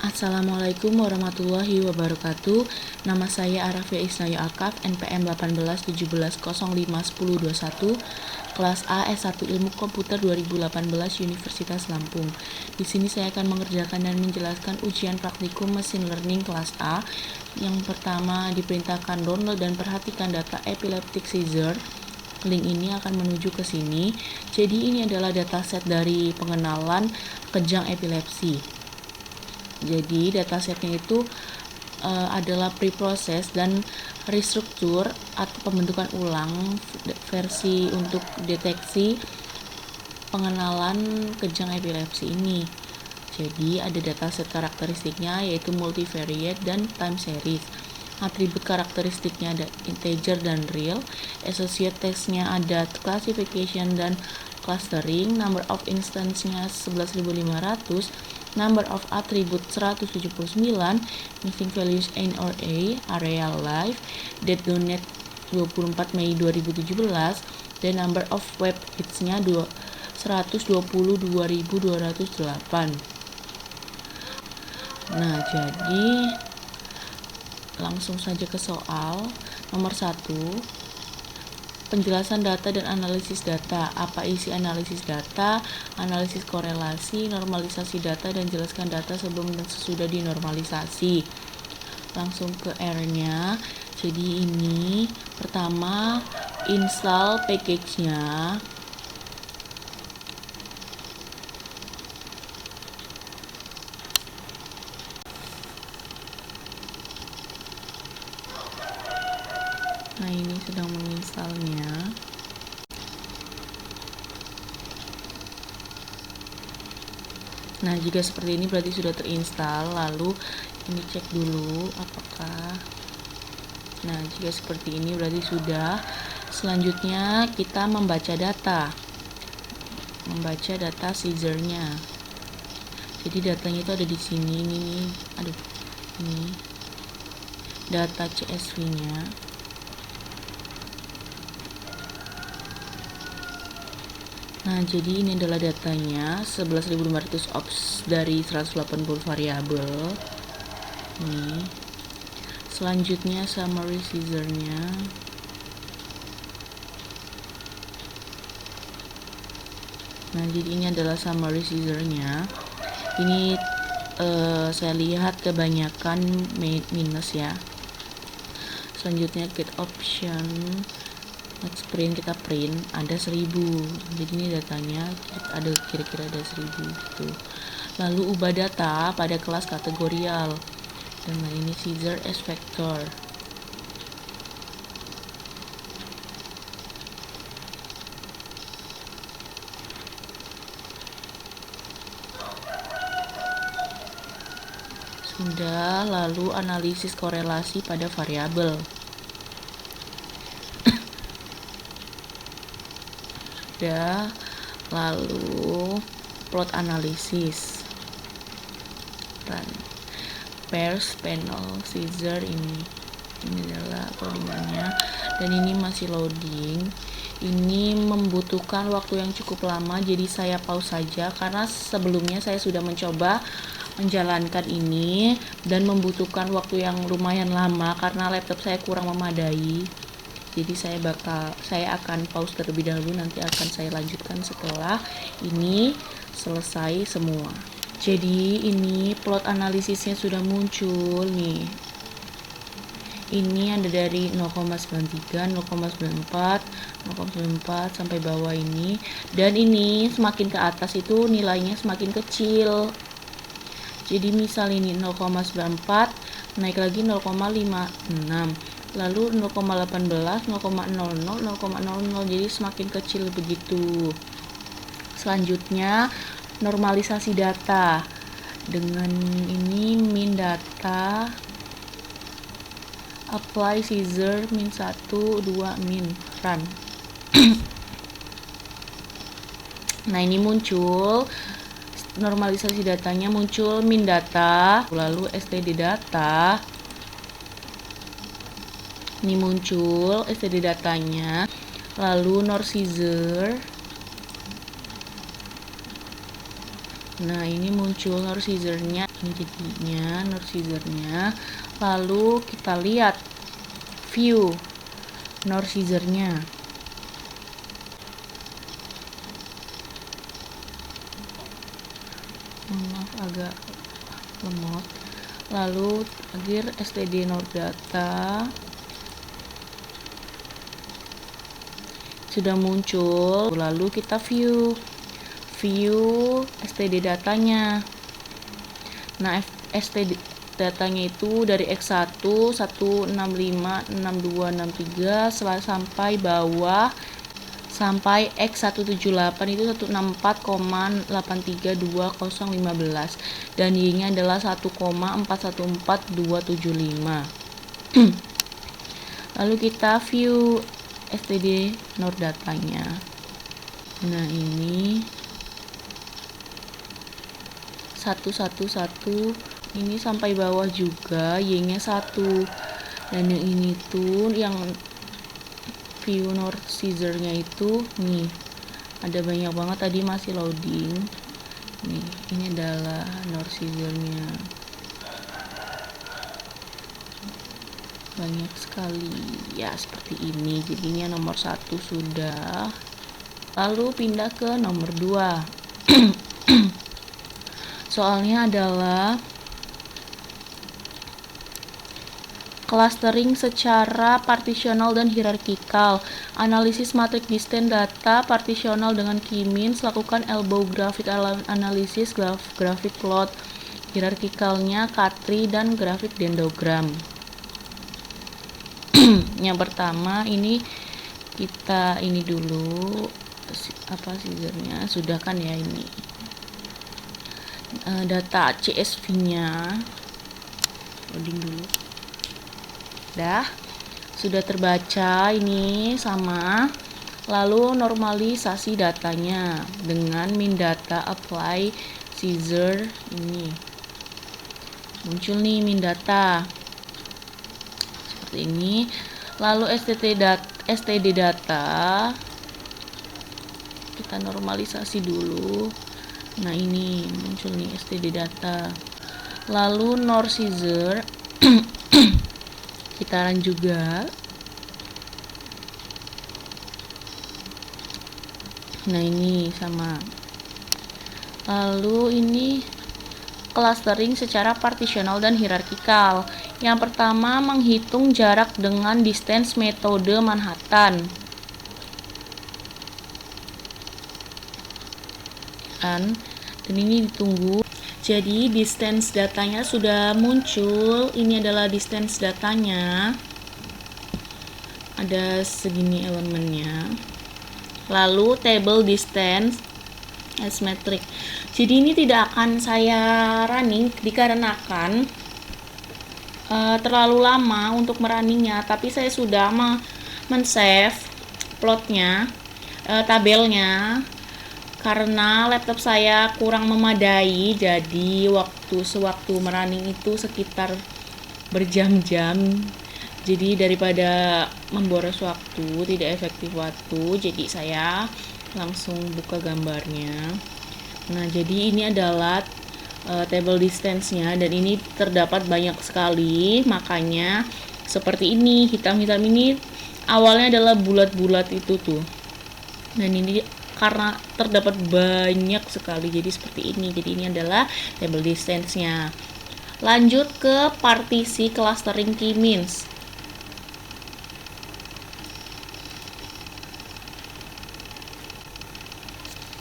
Assalamualaikum warahmatullahi wabarakatuh. Nama saya Arafia Isnayo Akaf, NPM 1817051021, kelas A S1 Ilmu Komputer 2018 Universitas Lampung. Di sini saya akan mengerjakan dan menjelaskan ujian praktikum Machine Learning kelas A. Yang pertama, diperintahkan download dan perhatikan data epileptic seizure. Link ini akan menuju ke sini. Jadi ini adalah dataset dari pengenalan kejang epilepsi. Jadi datasetnya itu adalah preproses dan restruktur atau pembentukan ulang versi untuk deteksi pengenalan kejang epilepsi ini. Jadi ada dataset karakteristiknya yaitu multivariate dan time series. Atribut karakteristiknya ada integer dan real. Associate text-nya ada classification dan clustering. Number of instance-nya 11.500. Number of attribute 179, missing values N or A, area live, date donate 24 Mei 2017, dan number of web hits-nya 122.208. Nah, jadi langsung saja ke soal nomor 1. Penjelasan data dan analisis data. Apa isi analisis data? Analisis korelasi, normalisasi data, dan jelaskan data sebelum dan sesudah dinormalisasi. Langsung ke R-nya. Jadi ini pertama install package-nya. Nah, ini sedang menginstalnya. Nah, jika seperti ini berarti sudah terinstall. Lalu ini cek dulu apakah. Nah, jika seperti ini berarti sudah. Selanjutnya kita membaca data. Membaca data seizure-nya. Jadi datanya itu ada di sini. Ini data CSV-nya. Nah, jadi ini adalah datanya 11.500 ops dari 180 variabel. Nih. Selanjutnya summary seizure-nya. Nah, jadi ini adalah summary seizure-nya. Ini saya lihat kebanyakan minus ya. Selanjutnya get option. Next print, kita print ada 1000. Jadi ini datanya ada kira-kira ada 1000 gitu. Lalu ubah data pada kelas kategorial. Dan ini seizure as vector. Sudah, lalu analisis korelasi pada variabel. Lalu plot analisis, run pairs panel seizure. Ini adalah codingannya dan ini masih loading. Ini membutuhkan waktu yang cukup lama, jadi saya pause saja karena sebelumnya saya sudah mencoba menjalankan ini dan membutuhkan waktu yang lumayan lama karena laptop saya kurang memadai. Jadi saya akan pause terlebih dahulu, nanti akan saya lanjutkan setelah ini selesai semua. Jadi ini plot analisisnya sudah muncul nih. Ini ada dari 0,93, 0,94, 0,94 sampai bawah ini. Dan ini semakin ke atas itu nilainya semakin kecil. Jadi misal ini 0,94 naik lagi 0,56. Lalu 0,18, 0,00, 0,00, jadi semakin kecil begitu. Selanjutnya normalisasi data. Dengan ini min data, apply seizure min 1, 2, min, run. Nah, ini muncul normalisasi datanya, muncul min data, lalu std data. Ini muncul std datanya, lalu nor seizure. Nah, ini muncul nor seizure-nya. Ini jadinya nor scissor-nya. Lalu kita lihat view nor scissor-nya. Maaf agak lemot. Lalu terakhir std nor data sudah muncul. Lalu kita view std datanya. Nah, std datanya itu dari X1 165 62 63 sampai bawah sampai X178 itu 164,832015 dan Y-nya adalah 1,414275. Lalu kita view std nor datanya. Nah, ini 111 ini sampai bawah juga, Y-nya 1. Dan yang ini tuh yang view nor scissor-nya itu nih. Ada banyak banget, tadi masih loading. Nih, ini adalah nor scissor-nya. Banyak sekali. Ya, seperti ini. Jadinya nomor 1 sudah. Lalu pindah ke nomor 2. Soalnya adalah clustering secara partisional dan hierarkikal. Analisis matriks distance data partisional dengan key means. Lakukan elbow graphic analysis, grafik plot. Hierarkikalnya K-tree dan grafik dendrogram. Yang pertama ini kita ini dulu apa scissor-nya sudah kan ya, ini data CSV-nya loading dulu. Sudah terbaca ini sama. Lalu normalisasi datanya dengan min data apply scissor ini. Muncul nih min data. Seperti ini. Lalu std data kita normalisasi dulu. Nah, ini muncul nih std data. Lalu nor scissor kita run juga. Nah, ini sama. Lalu ini clustering secara partisional dan hierarkikal. Yang pertama, menghitung jarak dengan distance metode Manhattan. Dan ini ditunggu. Jadi distance datanya sudah muncul. Ini adalah distance datanya. Ada segini elemennya. Lalu table distance as metric. Jadi ini tidak akan saya running dikarenakan terlalu lama untuk merunningnya. Tapi saya sudah men-save plotnya, tabelnya. Karena laptop saya kurang memadai, jadi sewaktu merunning itu sekitar berjam-jam. Jadi daripada memboros waktu, tidak efektif waktu, jadi saya langsung buka gambarnya. Nah, jadi ini adalah table distance-nya, dan ini terdapat banyak sekali, makanya seperti ini, hitam-hitam ini awalnya adalah bulat-bulat itu tuh. Dan ini karena terdapat banyak sekali, jadi seperti ini. Jadi ini adalah table distance-nya. Lanjut ke partisi clustering key means.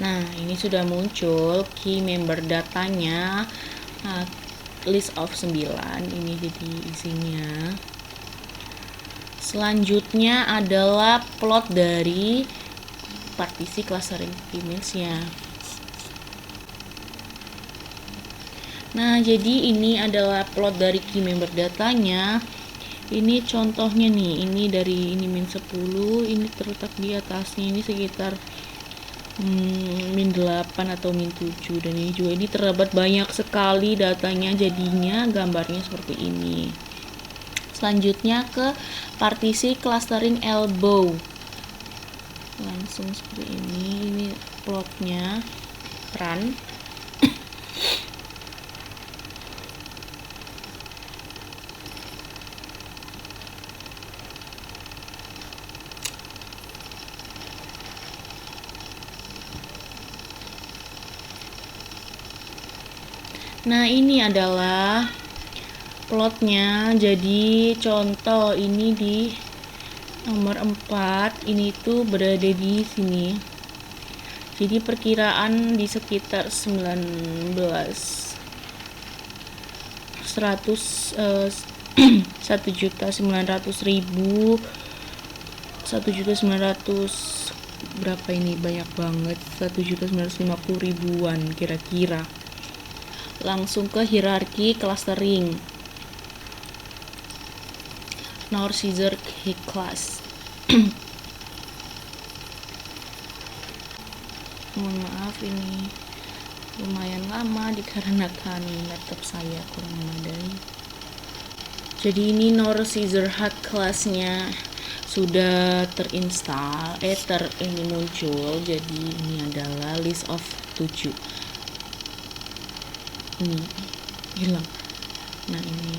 Nah, ini sudah muncul key member datanya, list of 9. Ini jadi isinya. Selanjutnya adalah plot dari partisi clustering key means-nya. Nah, jadi ini adalah plot dari key member datanya. Ini contohnya nih, ini dari ini min 10, ini terletak di atasnya ini sekitar min 8 atau min 7, dan ini juga ini terdapat banyak sekali datanya, jadinya gambarnya seperti ini. Selanjutnya ke partisi clustering elbow. Langsung seperti ini plotnya, run. Nah, ini adalah plotnya. Jadi contoh ini di nomor 4 ini tuh berada di sini. Jadi perkiraan di sekitar 1.900.000 berapa ini, banyak banget, 1.950.000-an kira-kira. Langsung ke hierarki clustering. Nor Caesar class. Mohon maaf, ini lumayan lama dikarenakan laptop saya kurang memadai. Jadi ini Nor Caesar class-nya sudah terinstall, ini muncul. Jadi ini adalah list of 7. Ini hilang. Nah, ini.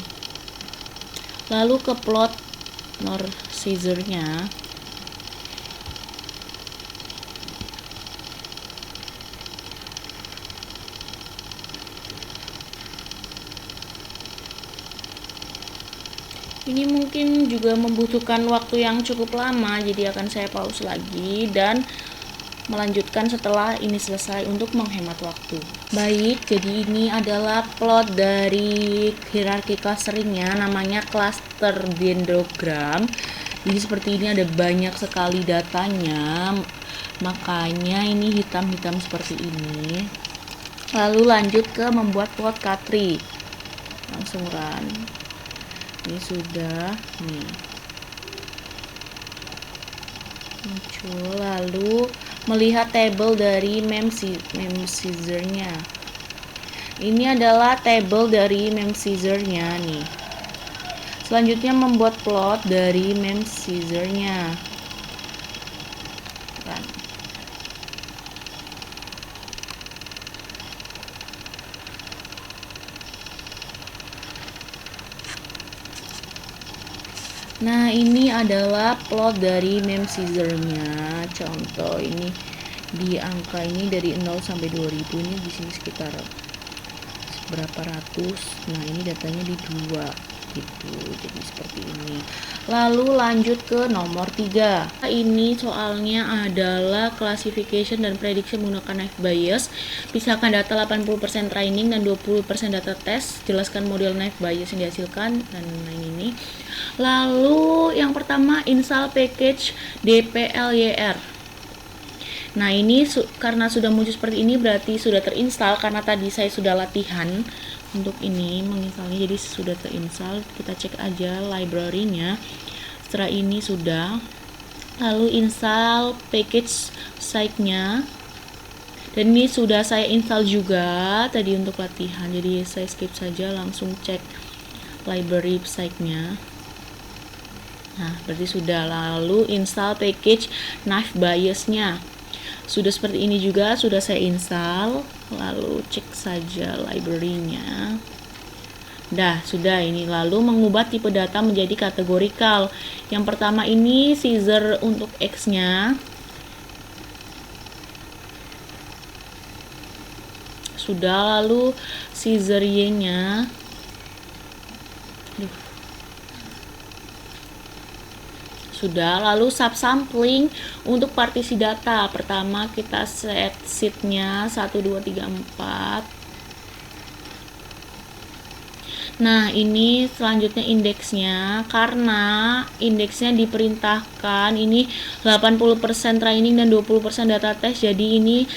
Lalu ke plot Nor Caesar-nya. Ini mungkin juga membutuhkan waktu yang cukup lama, jadi akan saya pause lagi dan melanjutkan setelah ini selesai untuk menghemat waktu. Baik, jadi ini adalah plot dari hierarki clusteringnya, namanya cluster dendrogram. Jadi seperti ini, ada banyak sekali datanya, makanya ini hitam-hitam seperti ini. Lalu lanjut ke membuat plot K3. Langsung run. Ini sudah nih muncul. Lalu melihat table dari mem-caesar-nya. Ini adalah table dari mem-caesar-nya nih. Selanjutnya membuat plot dari mem-caesar-nya. Nah, ini adalah plot dari mem-caesar-nya. Contoh ini di angka ini dari 0 sampai 2000, ini di sini sekitar berapa ratus. Nah, ini datanya di 2 gitu. Jadi seperti ini. Lalu lanjut ke nomor 3. Ini soalnya adalah classification dan prediction menggunakan knife bias. Pisahkan data 80% training dan 20% data test. Jelaskan model knife bias yang dihasilkan dan lain ini. Lalu yang pertama, install package dplyr. Nah, ini karena sudah muncul seperti ini berarti sudah terinstall, karena tadi saya sudah latihan untuk ini menginstalnya, jadi sudah terinstall. Kita cek aja library-nya. Setelah ini sudah. Lalu install package site-nya. Dan ini sudah saya install juga tadi untuk latihan, jadi saya skip saja, langsung cek library site-nya. Nah, berarti sudah. Lalu install package knife bias-nya. Sudah seperti ini juga, sudah saya install. Lalu cek saja library-nya. Dah, sudah ini. Lalu mengubah tipe data menjadi kategorikal. Yang pertama ini Caesar untuk X-nya. Sudah, lalu Caesar Y-nya. Sudah, lalu subsampling untuk partisi data. Pertama kita set seed-nya 1, 2, 3, 4. Nah, ini selanjutnya indeksnya, karena indeksnya diperintahkan ini 80% training dan 20% data test, jadi ini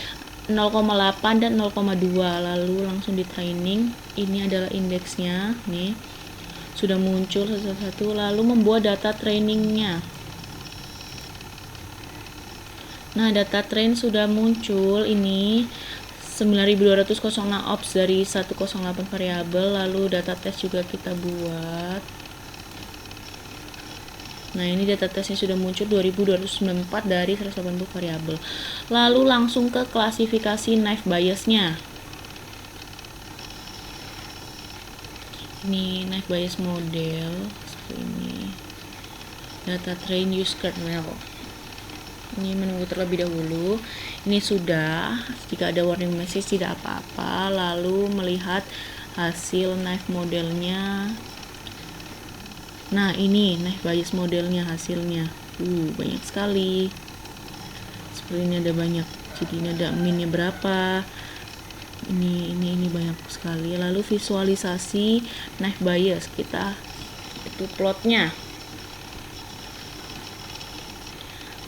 0,8 dan 0,2. Lalu langsung di training. Ini adalah indeksnya nih, sudah muncul satu-satu. Lalu membuat data trainingnya. Nah, data train sudah muncul ini 9206 ops dari 108 variabel. Lalu data test juga kita buat. Nah, ini data testnya sudah muncul 2294 dari 180 variabel. Lalu langsung ke klasifikasi knife bias-nya. Ini knife bias model seperti ini. Data train use kernel. Ini menunggu terlebih dahulu. Ini sudah, jika ada warning message tidak apa-apa. Lalu melihat hasil knife modelnya. Nah ini knife bias modelnya hasilnya, banyak sekali. Seperti ini ada banyak. Jadi ini ada minnya berapa. Ini banyak sekali. Lalu visualisasi knife bias kita itu plotnya.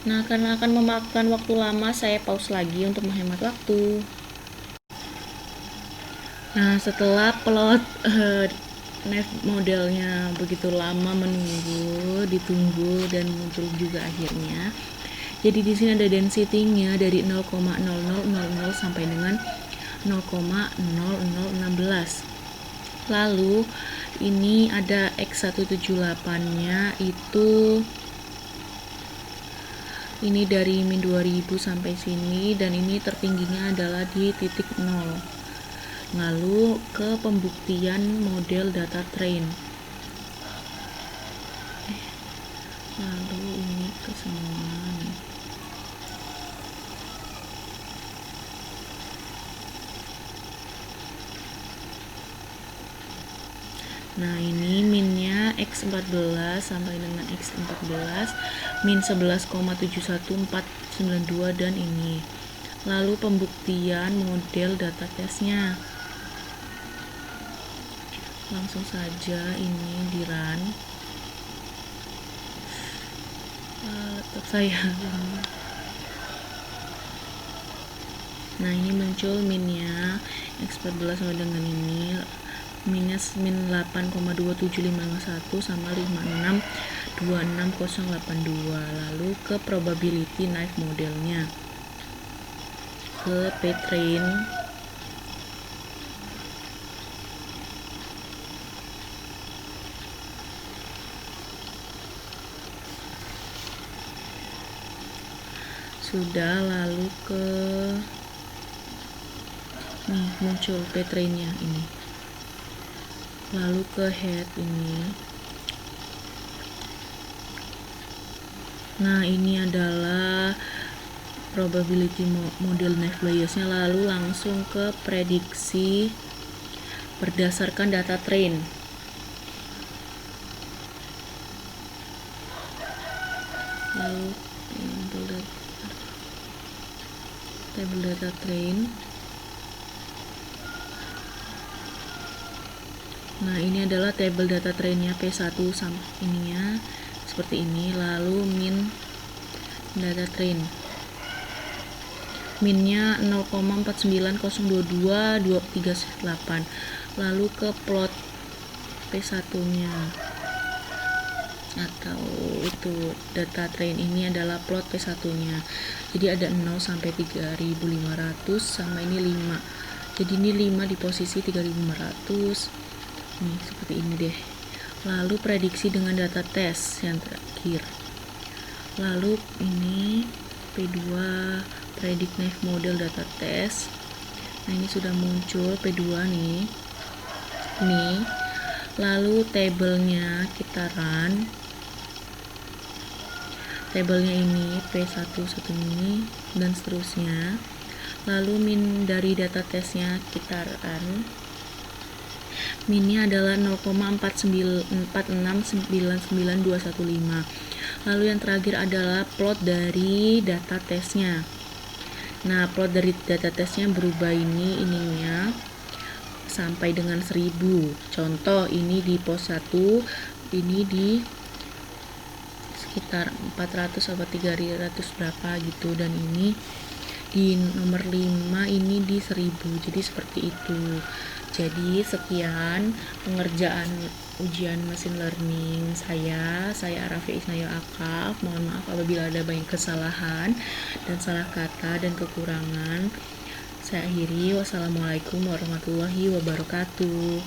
Nah, karena akan memakan waktu lama, saya pause lagi untuk menghemat waktu. Nah, setelah plot knife modelnya begitu lama ditunggu dan muncul juga akhirnya. Jadi di sini ada density-nya dari 0,0000 sampai dengan 0,0016. Lalu ini ada X178-nya itu ini dari min 2000 sampai sini, dan ini tertingginya adalah di titik 0. Lalu ke pembuktian model data train. Lalu ini ke semua nih. Nah ini minnya X14 sampai dengan X14, min 11,71492 dan ini. Lalu pembuktian model data testnya. Langsung saja ini di run. Laptop saya. Nah ini muncul minnya X14 sama dengan ini. Minus min 8,27551 sama 56,26082. Lalu ke probability knife modelnya, ke p-train. Sudah, lalu ke nih muncul p-trainnya ini. Lalu ke head ini. Nah ini adalah probability model knife biasnya. Lalu langsung ke prediksi berdasarkan data train. Lalu table data train. Nah ini adalah table data trainnya P1 sama ininya seperti ini. Lalu min data train, minnya 0,4902238. Lalu ke plot P1 nya atau itu data train, ini adalah plot P1 nya. Jadi ada 0 sampai 3500 sama ini 5. Jadi ini 5 di posisi 3500. Nih seperti ini deh. Lalu prediksi dengan data tes yang terakhir. Lalu ini P2 predict knife model data test. Nah ini sudah muncul P2 nih. Nih. Lalu tabelnya kita run. Tabelnya ini P1 satu ini dan seterusnya. Lalu min dari data testnya kita run. Minnya adalah 0,464699215. Lalu yang terakhir adalah plot dari data testnya. Nah plot dari data testnya berubah ininya sampai dengan 1000. Contoh ini di pos 1, ini di sekitar 400 atau 300 berapa gitu, dan ini di nomor 5 ini di 1000. Jadi seperti itu. Jadi sekian pengerjaan ujian mesin learning saya Arafi Isnayo Akaf. Mohon maaf apabila ada banyak kesalahan dan salah kata dan kekurangan. Saya akhiri. Wassalamualaikum warahmatullahi wabarakatuh.